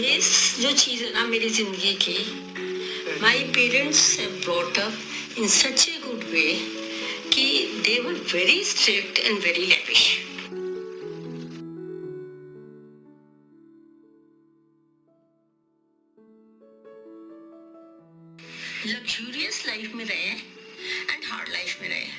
Base जो चीज़ है ना मेरी ज़िंदगी की, my parents have brought up in such a good way कि they were very strict and very lavish. Luxurious life में रहे एंड हार्ड लाइफ में रहे.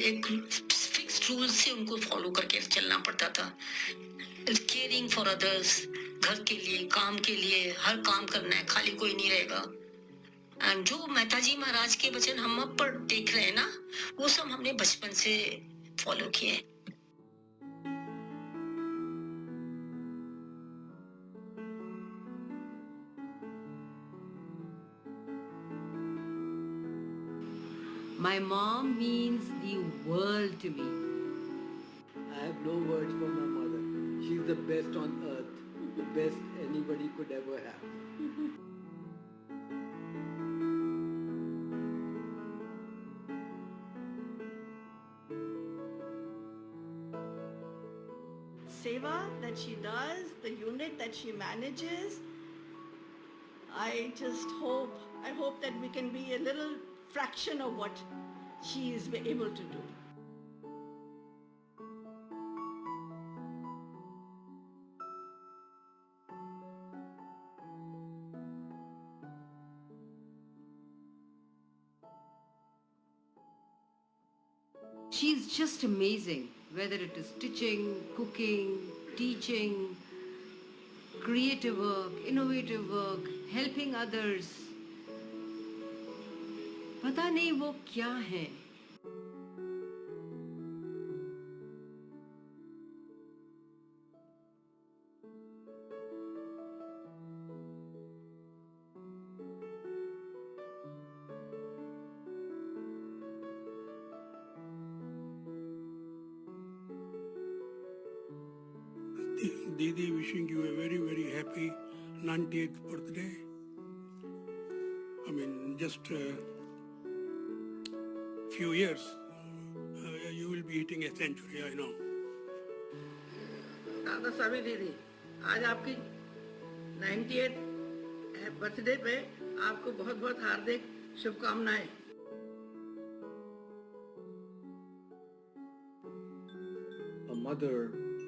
एक फिक्स्ड रूल से उनको फॉलो करके चलना पड़ता था. केयरिंग फॉर अदर्स, घर के लिए, काम के लिए, हर काम करना है, खाली कोई नहीं रहेगा. एंड जो मेहता जी महाराज के वचन हम अब पर देख रहे हैं ना, वो सब हमने बचपन से फॉलो किए. My mom means the world to me. I have no words for my mother. She's the best on earth, the best anybody could ever have. Seva that she does, the unit that she manages, I hope that we can be a little fraction of what she is able to do. She's just amazing, whether it is stitching, cooking, teaching, creative work, innovative work, helping others. पता नहीं वो क्या है. Didi, wishing you a very, very happy 90th birthday. I mean, just few years, you will be hitting a century, I know. Radha स्वामी दीदी, आज आपकी 90th birthday पे आपको बहुत बहुत हार्दिक शुभकामनाएं. A mother,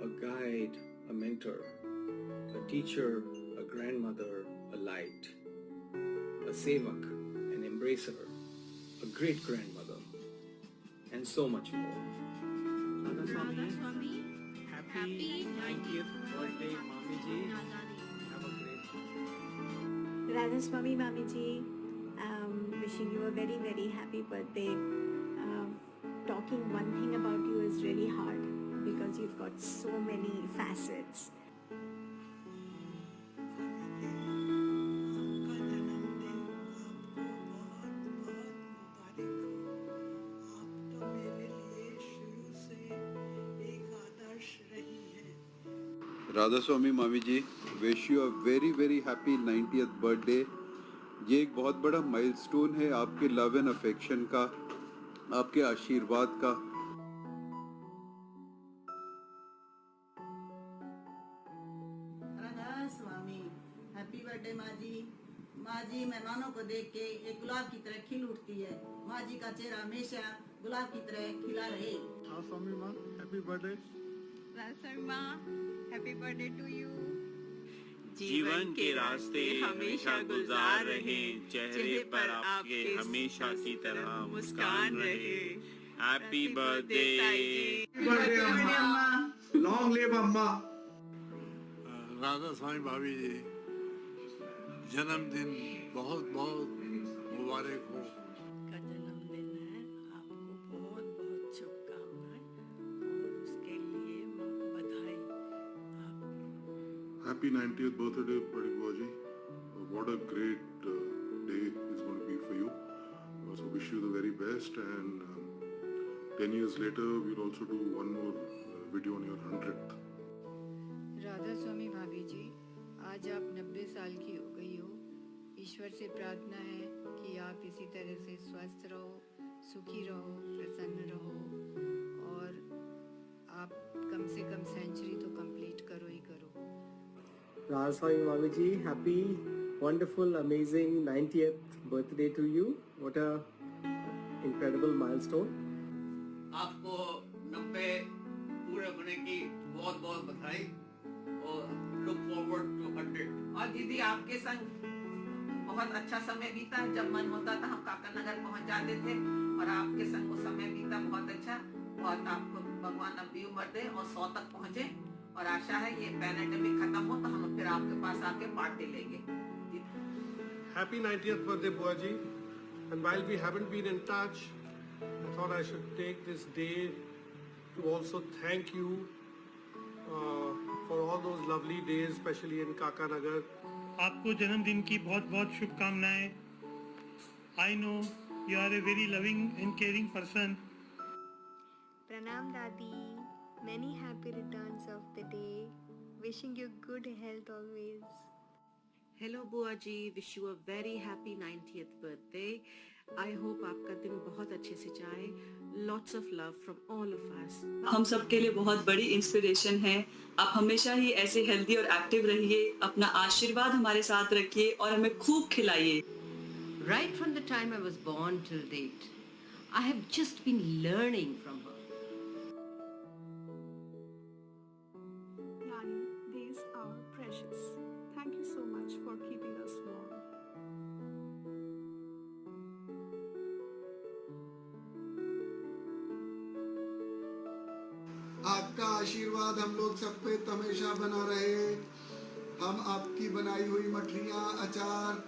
a guide, a mentor, a teacher, a grandmother, a light, a sevak, an embracer, a great grandmother, and so much more. Radha Swami, happy 90th birthday, Mami ji. Have a great Radha Swami, Mami ji, wishing you a very, very happy birthday. Talking one thing about you is really hard because you've got so many facets. Radha Swami मामी ji, wish you a very very happy 90th birthday. ये एक बहुत बड़ा milestone है आपके love and affection का, आपके आशीर्वाद का. राधा स्वामी, हैप्पी बर्थडे माँ जी. माँ जी मेहमानों को देख के एक गुलाब की तरह खिल उठती है. माँ जी का चेहरा हमेशा गुलाब की तरह खिला रहे. Radha Swami ma, happy birthday. Radha Swami ma, happy birthday to you. जीवन के रास्ते हमेशा गुलजार रहे, चेहरे पर आपके हमेशा की तरह मुस्कान रहे. Happy birthday. लॉन्ग लिव अम्मा. राधा स्वामी भाभी जी, जन्मदिन बहुत बहुत मुबारक हो. का जन्मदिन है, आपको बहुत बहुत शुभकामनाएं और उसके लिए बधाई. Happy 90th birthday what a great day is going to be for you. So wish you the very best, and 10 years later we'll also do one more video on your 100th. Radha स्वामी भाभी जी, आज आप 90 साल की हो गई हो। ईश्वर से प्रार्थना है कि आप इसी तरह से स्वस्थ रहो, सुखी रहो, प्रसन्न रहो, और आप कम से कम सेंचुरी तो कंप्लीट करो ही करो। Radha Swami Mami ji, happy, wonderful, amazing 90th birthday to you. What a incredible milestone. आपको 90 पूरे होने की बहुत बहुत बधाई और लुक फॉरवर्ड टू 100। और दीदी आपके संग बहुत अच्छा समय बीता। जब मन होता था हम काका नगर पहुंच जाते थे और आपके संग वो समय बीता बहुत अच्छा। बहुत आपको भगवान लंबी उम्र दे और 100 तक पहुंचे, और आशा है ये पैंडेमिक खत्म हो तो हम फिर आपके पास आके पार्टी लेंगे। Happy 90th birthday, Buaji. And while we haven't been in touch, I thought I should take this day to also thank you for all those lovely days, especially in Kaka Nagar. आपको जन्मदिन की बहुत बहुत शुभकामनाएं। I know you are a very loving and caring person. Pranam Dadi, many happy returns of the day. Wishing you good health always. Hello बुआ जी, wish you a very happy 90th birthday. I hope आपका दिन बहुत अच्छे से जाए. Lots of love from all of us. हम सब के लिए बहुत बड़ी इंस्पिरेशन हैं। आप हमेशा ही ऐसे हेल्दी और एक्टिव रहिए, अपना आशीर्वाद हमारे साथ रखिए और हमें खूब खिलाइए। Right from the time I was born till date, I have just been learning from her. Nani, these are precious. Thank you so much for keeping us warm. आपका आशीर्वाद हम लोग सब पे हमेशा बना रहे। हम आपकी बनाई हुई मठलियाँ, अचार,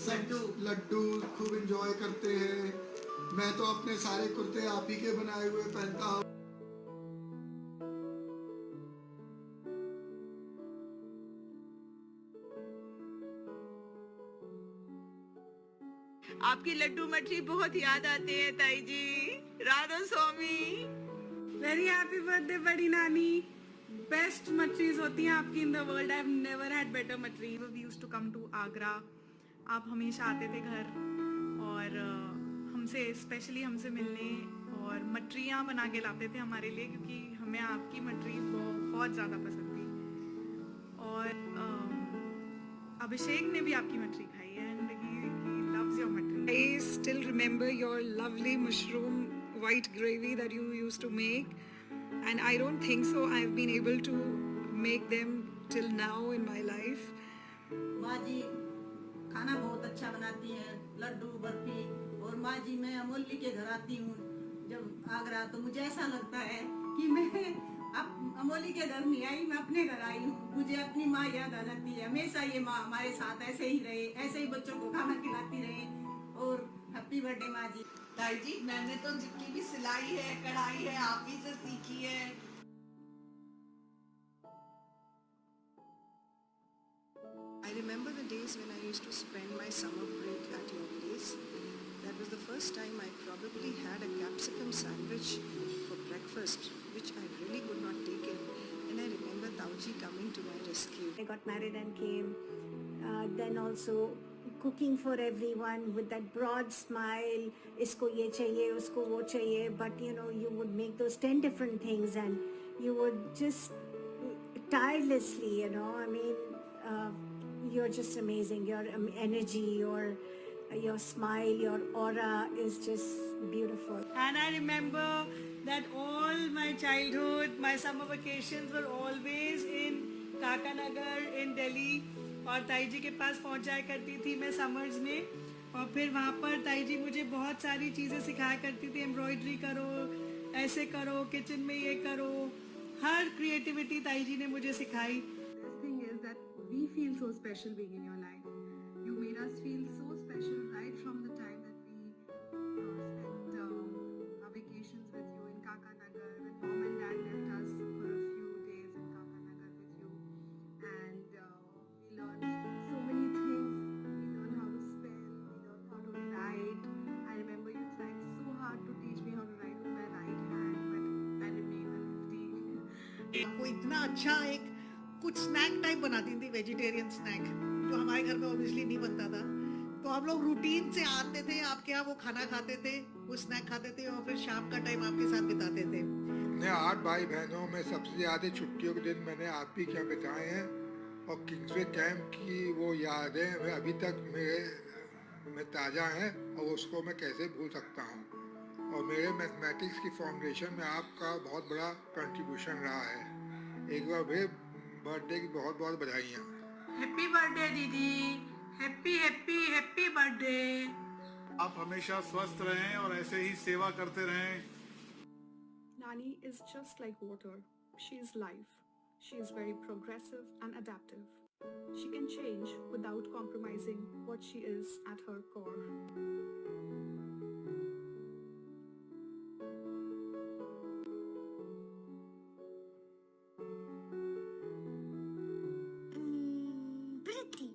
सब लड्डू खूब एंजॉय करते हैं। मैं तो अपने सारे कुर्ते आप ही के बनाए हुए पहनता हूँ। आपकी लड्डू मठरी बहुत याद आते हैं ताई जी। राधा स्वामी। Very happy birthday, बड़ी नानी. Best matris होती हैं आपकी in the world. I've never had better matris. We used to come to Agra. आप हमेशा आते थे घर और हमसे स्पेशली हमसे मिलने और मटरियाँ बना के लाते थे हमारे लिए, क्योंकि हमें आपकी मटरी बहुत ज़्यादा पसंद थी। और अभिषेक ने भी आपकी मटरी खाई है and he loves your matri. I still remember your lovely mushroom white gravy that you used to make, and I don't think so I've been able to make them till now in my life. माँ जी खाना बहुत अच्छा बनाती हैं, लड्डू बर्फी। और माँ जी मैं अमोली के घर आती हूँ जब आगरा, तो मुझे ऐसा लगता है कि मैं अब अमोली के घर नहीं आई, मैं अपने घर आई हूँ। मुझे अपनी माँ याद आ जाती है। हमेशा ये माँ हमारे साथ ऐसे ही रहे, ऐसे ही बच्चों को खाना खिलाती रहे। और हैप्पी बर्थडे माँ जी। ताई जी मैंने तो जितनी भी सिलाई है, कढ़ाई है, आप ही से सीखी है। I remember the days when I used to spend my summer break at your place. That was the first time I probably had a capsicum sandwich for breakfast, which I really could not take in. And I remember Tauji coming to my rescue. I got married and came. Then also cooking for everyone with that broad smile. Isko ye chahiye, usko wo chahiye. But you know, you would make those 10 different things and you would just tirelessly, you know, I mean, you're just amazing. Your energy, your smile, your aura is just beautiful. And I remember that all my childhood, my summer vacations were always in Kaka Nagar in Delhi. और ताई जी के पास पहुंच जाया करती थी मैं summers में, और फिर वहाँ पर ताई जी मुझे बहुत सारी चीज़ें सिखाया करती थी। एम्ब्रॉयडरी करो, ऐसे करो, किचन में ये करो, हर क्रिएटिविटी ताई जी ने मुझे सिखाई। The thing is that we feel so special being in your life. You made us feel so special right from the time that we spent our vacations with you in Kaka Nagar, when mom and dad left us for a few days in Kaka Nagar with you, and we learned so many things. We वो इतना अच्छा एक कुछ snack type बनाती थी, vegetarian snack, जो हमारे घर में ऑब्वियसली नहीं बनता था। तो हम लोग रूटीन से आते थे आपके यहाँ, वो खाना खाते थे, वो स्नैक खाते थे और फिर शाम का टाइम आपके साथ बिताते थे। मैं 8 भाई बहनों में सबसे ज़्यादा छुट्टियों के दिन मैंने आप ही क्या बिताए हैं, और किंग्सवे कैंप की वो यादें मैं अभी तक मेरे में ताज़ा हैं, और उसको मैं कैसे भूल सकता हूँ। और मेरे मैथमेटिक्स की फाउंडेशन में आपका बहुत बड़ा कंट्रीब्यूशन रहा है। एक बार फिर बर्थडे की बहुत बहुत बधाइयाँ। हैप्पी बर्थडे दीदी, हैप्पी हैप्पी हैप्पी बर्थडे। आप हमेशा स्वस्थ रहें और ऐसे ही सेवा करते रहें। Nani is just like water. She is life. She is very progressive and adaptive. She can change without compromising what she is at her core. Pretty.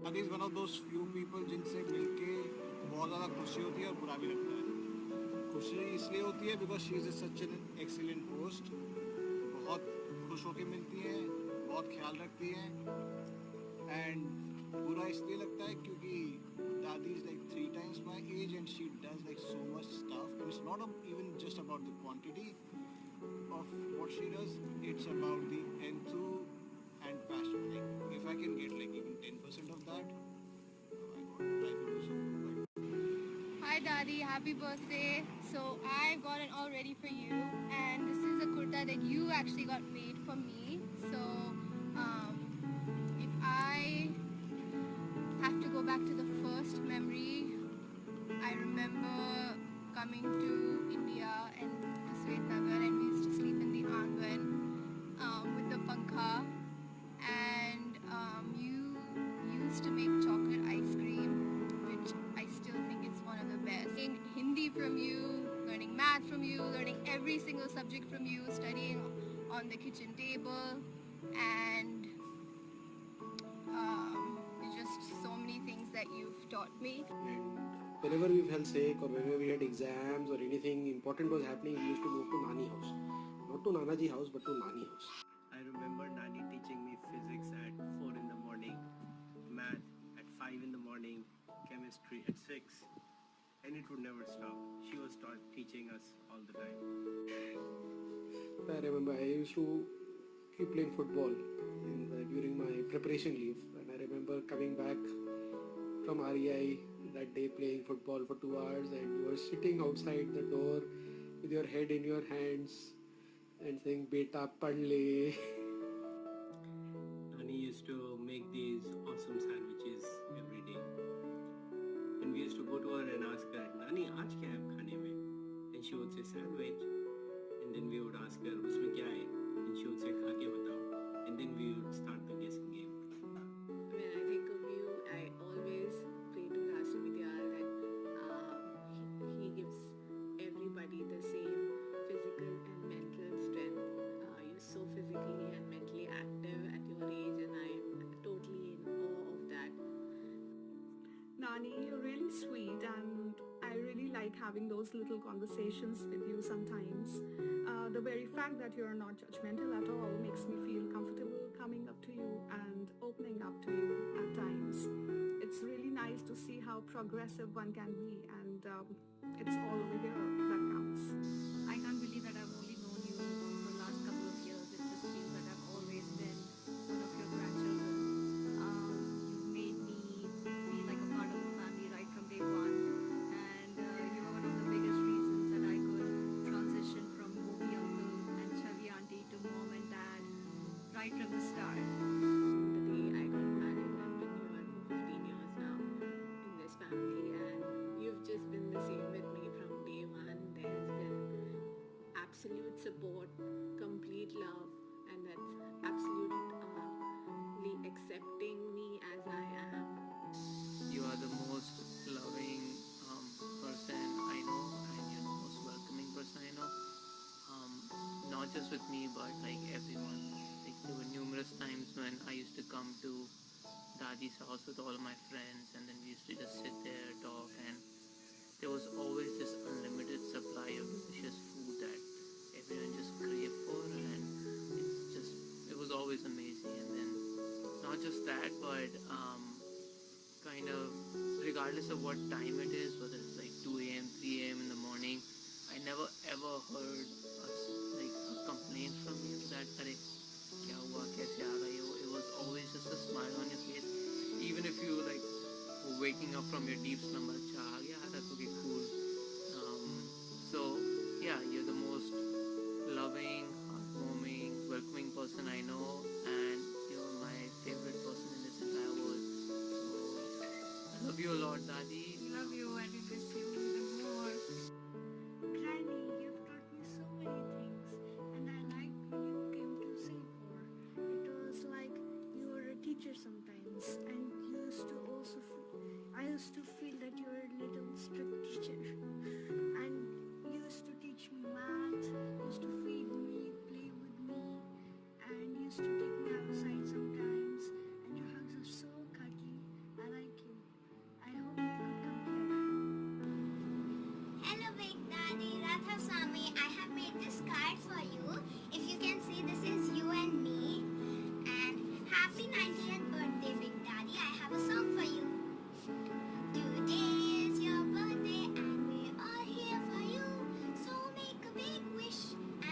Nani is one of those few people जिनसे मिलके बहुत ज़्यादा खुशी होती है और बुरा भी लगता है। खुशी इसलिए होती है because she is such an excellent host, बहुत खुश होके मिलती हैं, बहुत ख्याल रखती हैं। एंड बुरा इसलिए लगता है क्योंकि दादी is like 3 times my age and she does like so much stuff, and it's not even just about the quantity of what she does, it's about the enthu and passion. Like if I can get like even 10% of that, oh my god, life will be so good. Hi Daddy, happy birthday. So I've got it all ready for you, and this is a kurta that you actually got made for me. So if I have to go back to the first memory, I remember coming to India and to Svetnagar, and we used to sleep in the angan with the pankha, and you used to make chocolate ice cream, which I still think is one of the best. Learning Hindi from you, learning math from you, learning every single subject from you, studying on the kitchen table, and just so many things that you've taught me. Whenever we felt sick or whenever we had exams or anything important was happening, we used to move to Nani house. Not to Nanaji house, but to Nani house. I remember Nani teaching me physics at 4 in the morning, math at 5 in the morning, chemistry at 6, and it would never stop. She was teaching us all the time. I remember I used to keep playing football during my preparation leave, and I remember coming back from REI that day playing football for 2 hours, and you were sitting outside the door with your head in your hands and saying "Beta pad le." Nani used to make these awesome sandwiches every day, and we used to go to her and ask her, "Nani, aaj kya hai khane mein?" And she would say sandwich, and then we would ask her, "Usme kya hai?" And she would say, "Kha ke batao," and then we would start the guessing game. When I think of you, I always pray to Rashtravidya that he gives everybody the same physical and mental strength. You're so physically and mentally active at your age, and I'm totally in awe of that. Nani, you're really sweet, and I really like having those little conversations with you sometimes. The very fact that you're not judgmental at all makes me feel comfortable coming up to you and opening up to you at times. It's really nice to see how progressive one can be, and it's all over here that counts. I can't believe that I've only known you for the last couple of years. It just feels that I've always been one of your grandchildren. You've made me feel like a part of the family right from day one, and you were one of the biggest reasons that I could transition from Gopi uncle and Chavi auntie to mom and dad right from the start. The day I got married, I've been here for 15 years now in this family, and you've just been the same with me from day one. There's been absolute support, complete love, and that's absolutely accepting me as I am. You are the most loving person I know, and you're the most welcoming with me, but like everyone. Like there were numerous times when I used to come to Dadi's house with all of my friends, and then we used to just sit there, talk, and there was always this unlimited supply of delicious food that everyone just craved for, and it was always amazing. And then not just that, but kind of regardless of what time it is, whether it's like 2 a.m., 3 a.m. in the morning, I never ever heard a complaint from you that "Arey, kya hua, kaise aa rahe ho?" It was always just a smile on your face, even if you like were waking up from your deep slumber. "Acha, aa gaya, that's okay, cool." So yeah, you're the most loving, heartwarming, welcoming person I know, and you're my favorite person in this entire world. So I love you a lot, Dadi. Love you and we miss you even more. Granny, you've taught me so many things, and I liked when you came to Singapore. It was like you were a teacher sometimes, and I used to feel that you were a little strict teacher, and you used to teach me math, used to feed me, play with me, and used to take me outside sometimes, and your hugs are so cuddly. I like you. I hope you could come here. Hello Big Daddy, Radha Swami. I have made this card for you. If you can see, this is you and me. And happy 90th birthday, Big Daddy. I have a song for you. Today is your birthday and we are here for you. So make a big wish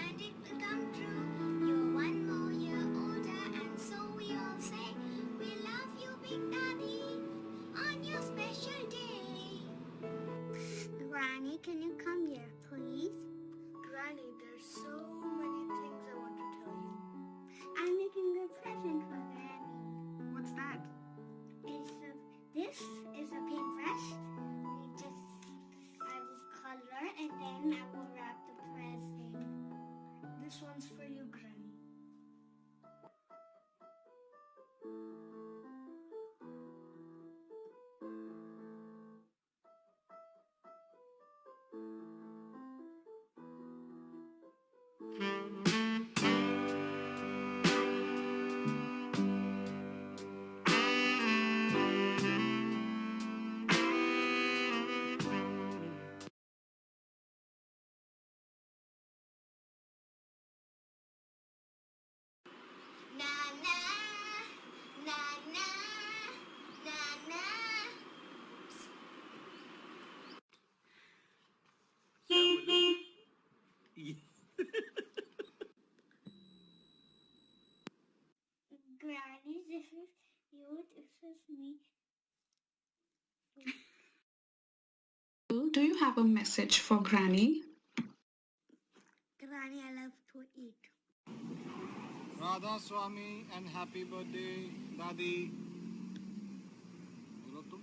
and it will come true. You're 1 more year older and so we all say we love you, Big Daddy, on your special day. Granny, can you come here, please? Granny, there's so many things I want to tell you. I'm making a present for Granny. What's that? This is a paintbrush. I will color and then I will wrap the present. This one's for you, Granny. Na na, na na, na na. Granny, this is you, this is me. Do you have a message for Granny? Granny, I love to eat. Radha Swami and happy birthday, Dadi. बोलो तुम